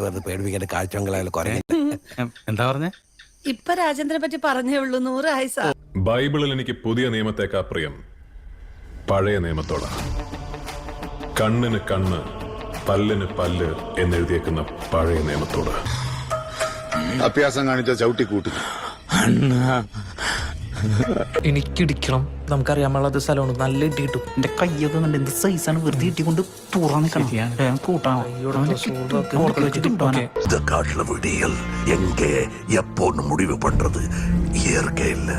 വെറുതെ പേടിപ്പിക്കേണ്ട കാഴ്ചകളായാലും കുറയില്ല. എന്താ പറഞ്ഞേ? ഇപ്പൊ രാജേന്ദ്രനെ പറ്റി പറഞ്ഞേ ഉള്ളൂ. 100 ആയിസ. ബൈബിളിൽ എനിക്ക് പുതിയ നിയമത്തെക്കാ പ്രിയം പഴയ നിയമത്തോടാ. കണ്ണിന് കണ്ണ്, പല്ലിന് പല്ല് എന്നെഴുതിയേക്കുന്ന പഴയ നിയമത്തോട്. അഭ്യാസം കാണിച്ച ചവിട്ടി കൂട്ടി. എനിക്കിടിക്കണം. നമുക്കറിയാമുള്ളത് സ്ഥലമാണ്. നല്ല ഇട്ടി കിട്ടും. എന്റെ കയ്യൊക്കെ കണ്ട് എന്ത് സൈസാണ്. വെറുതെ ഇട്ടിക്കൊണ്ട് തുറന്ന് കൂട്ടാണ്. இந்த காட்டுல விடியல் எங்கே எப்போன்னு முடிவு பண்றது இயற்கை இல்ல.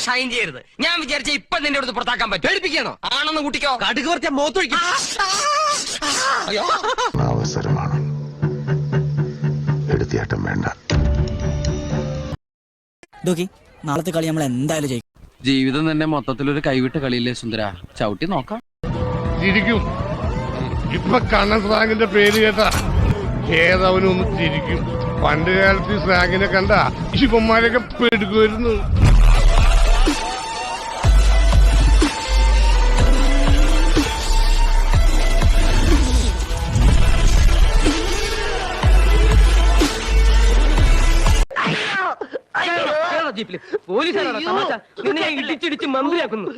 ഷൈൻ ചെയ്യരുത്. ഞാൻ വിചാരിച്ച ഇപ്പൊ നിന്റെ അടുത്ത് പുറത്താക്കാൻ പറ്റും. പേടിപ്പിക്കണോ? ആണെന്ന് കൂട്ടിക്കോ. കടുക് കുറച്ച മോത്തൊഴിക്കും. അവസരമാണ്, എടുത്തിയാട്ടം വേണ്ട. നാളത്തെ കളി നമ്മൾ എന്തായാലും ജയിക്കും. ജീവിതം തന്നെ മൊത്തത്തിലൊരു കൈവിട്ട കളിയില്ലേ സുന്ദര? ചവിട്ടി നോക്കാം. ചിരിക്കും. ഇപ്പൊ കണ്ണൻ സ്രാങ്കിന്റെ പേര് കേട്ടാ ഏതവനൊന്ന് ചിരിക്കും. പണ്ട് കാലത്ത് ഈ സ്രാങ്കിനെ കണ്ട ശിവന്മാരൊക്കെ പെടുക്കുമായിരുന്നു. പോലീസാണോ തമാശ? നിന്നെ ഇടിച്ചിടിച്ച് മന്ത്രിയാക്കുന്നു.